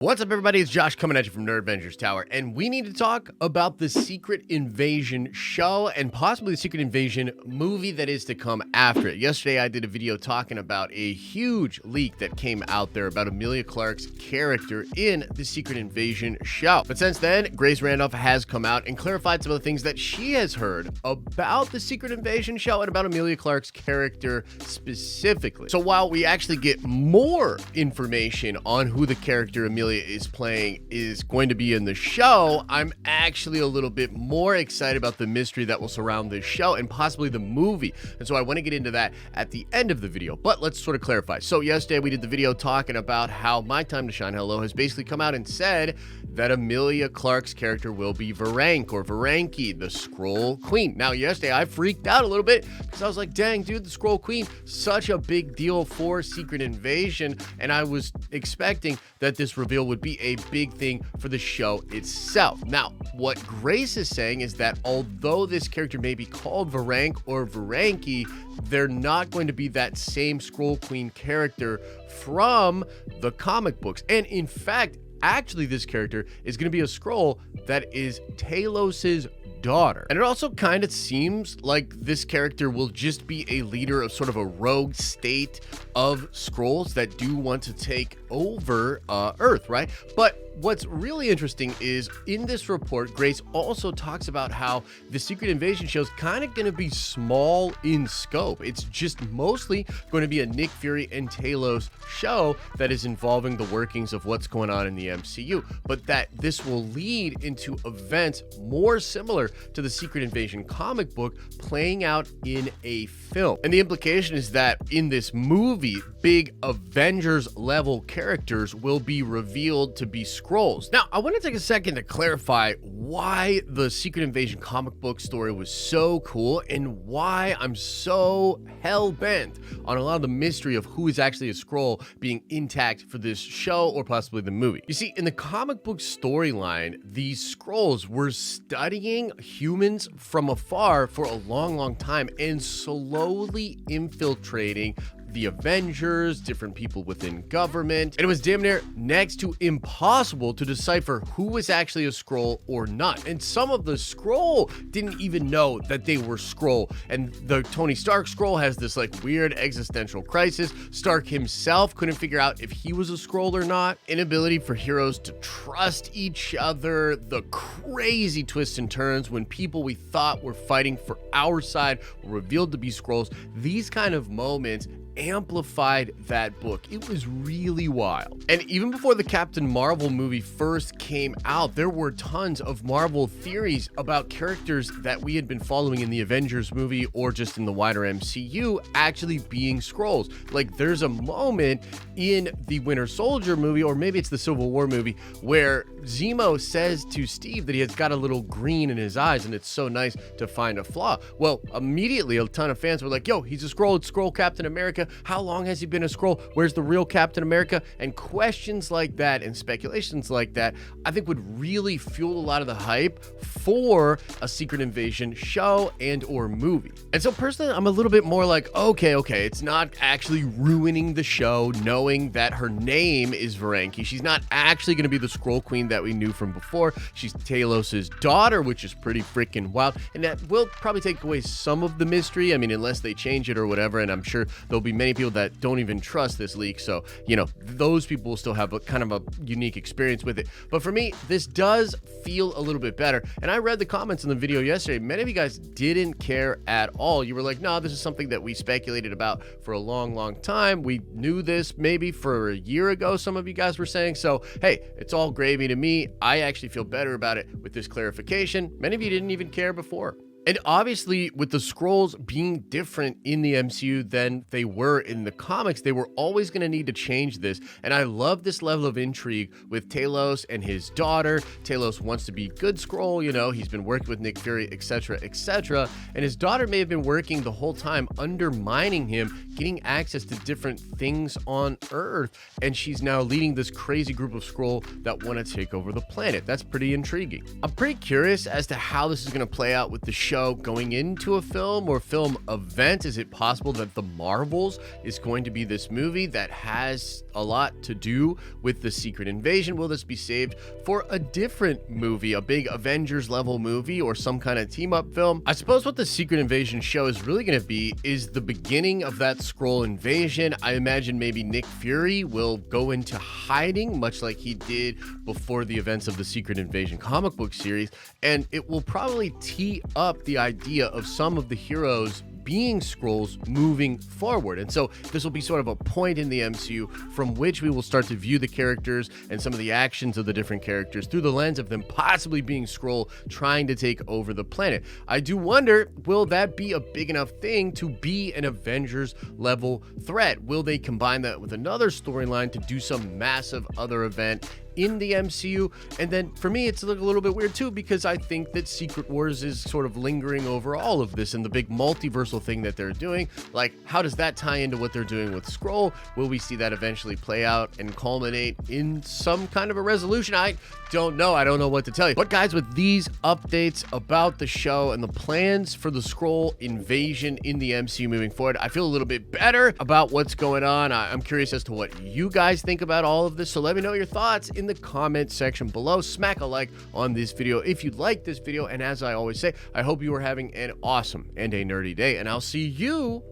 What's up, everybody? It's Josh coming at you from Nerd Avengers Tower, and we need to talk about the Secret Invasion show and possibly the Secret Invasion movie that is to come after it. Yesterday, I did a video talking about a huge leak that came out there about Emilia Clarke's character in the Secret Invasion show. But since then, Grace Randolph has come out and clarified some of the things that she has heard about the Secret Invasion show and about Emilia Clarke's character specifically. So while we actually get more information on who the character Emilia is playing is going to be in the show, I'm actually a little bit more excited about the mystery that will surround this show and possibly the movie. And so I want to get into that at the end of the video, but let's sort of clarify. So yesterday we did the video talking about how My Time to Shine Hello has basically come out and said that Emilia Clarke's character will be Varank or Varanki, the Skrull Queen. Now yesterday I freaked out a little bit because I was like, dang dude, the Skrull Queen, such a big deal for Secret Invasion, and I was expecting that this reveal would be a big thing for the show itself. Now, what Grace is saying is that although this character may be called Varank or Varanki, they're not going to be that same Skrull Queen character from the comic books. And in fact, actually this character is going to be a Skrull that is Talos's daughter. And it also kind of seems like this character will just be a leader of sort of a rogue state of Skrulls that do want to take over Earth, right? But what's really interesting is in this report, Grace also talks about how the Secret Invasion show is kind of going to be small in scope. It's just mostly going to be a Nick Fury and Talos show that is involving the workings of what's going on in the MCU, but that this will lead into events more similar to the Secret Invasion comic book playing out in a film. And the implication is that in this movie, big Avengers level characters will be revealed to be Skrulls. Now, I want to take a second to clarify why the Secret Invasion comic book story was so cool and why I'm so hell-bent on a lot of the mystery of who is actually a Skrull being intact for this show or possibly the movie. You see, in the comic book storyline, these Skrulls were studying humans from afar for a long time and slowly infiltrating the Avengers, different people within government, and it was damn near next to impossible to decipher who was actually a Skrull or not. And some of the Skrull didn't even know that they were Skrull. And the Tony Stark Skrull has this like weird existential crisis. Stark himself couldn't figure out if he was a Skrull or not. Inability for heroes to trust each other. The crazy twists and turns when people we thought were fighting for our side were revealed to be Skrulls. These kind of moments amplified that book. It was really wild. And even before the Captain Marvel movie first came out, there were tons of Marvel theories about characters that we had been following in the Avengers movie or just in the wider MCU actually being Skrulls. Like there's a moment in the Winter Soldier movie, or maybe it's the Civil War movie, where Zemo says to Steve that he has got a little green in his eyes and it's so nice to find a flaw. Well, immediately a ton of fans were like, yo, he's a Skrull, it's Skrull Captain America. How long has he been a Skrull? Where's the real Captain America? And questions like that and speculations like that, I think would really fuel a lot of the hype for a Secret Invasion show and or movie. And so personally, I'm a little bit more like, okay, it's not actually ruining the show knowing that her name is Varanki. She's not actually going to be the Skrull Queen that we knew from before. She's Talos's daughter, which is pretty freaking wild. And that will probably take away some of the mystery. I mean, unless they change it or whatever. And I'm sure there'll be many people that don't even trust this leak. So, you know, those people will still have a kind of a unique experience with it. But for me, this does feel a little bit better. And I read the comments in the video yesterday. Many of you guys didn't care at all. You were like, no, this is something that we speculated about for a long time. We knew this maybe for a year ago, some of you guys were saying. So, hey, it's all gravy to me. I actually feel better about it with this clarification. Many of you didn't even care before. And obviously, with the Skrulls being different in the MCU than they were in the comics, they were always going to need to change this. And I love this level of intrigue with Talos and his daughter. Talos wants to be good Skrull, you know, he's been working with Nick Fury, etc., etc. And his daughter may have been working the whole time, undermining him, getting access to different things on Earth. And she's now leading this crazy group of Skrull that want to take over the planet. That's pretty intriguing. I'm pretty curious as to how this is going to play out with the show show going into a film or film event? Is it possible that The Marvels is going to be this movie that has a lot to do with the Secret Invasion? Will this be saved for a different movie, a big Avengers level movie or some kind of team up film? I suppose what the Secret Invasion show is really going to be is the beginning of that Skrull invasion. I imagine maybe Nick Fury will go into hiding, much like he did before the events of the Secret Invasion comic book series, and it will probably tee up the idea of some of the heroes being Skrulls moving forward. And so this will be sort of a point in the MCU from which we will start to view the characters and some of the actions of the different characters through the lens of them possibly being Skrull trying to take over the planet. I do wonder, will that be a big enough thing to be an Avengers level threat? Will they combine that with another storyline to do some massive other event in the MCU? And then for me, it's a little bit weird too, because I think that Secret Wars is sort of lingering over all of this and the big multiversal thing that they're doing. Like, how does that tie into what they're doing with Skrull? Will we see that eventually play out and culminate in some kind of a resolution? I don't know. I don't know what to tell you. But guys, with these updates about the show and the plans for the Skrull invasion in the MCU moving forward, I feel a little bit better about what's going on. I'm curious as to what you guys think about all of this. So let me know your thoughts in the comment section below. Smack a like on this video if you like this video. And as I always say, I hope you are having an awesome and a nerdy day. And I'll see you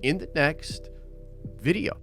in the next video.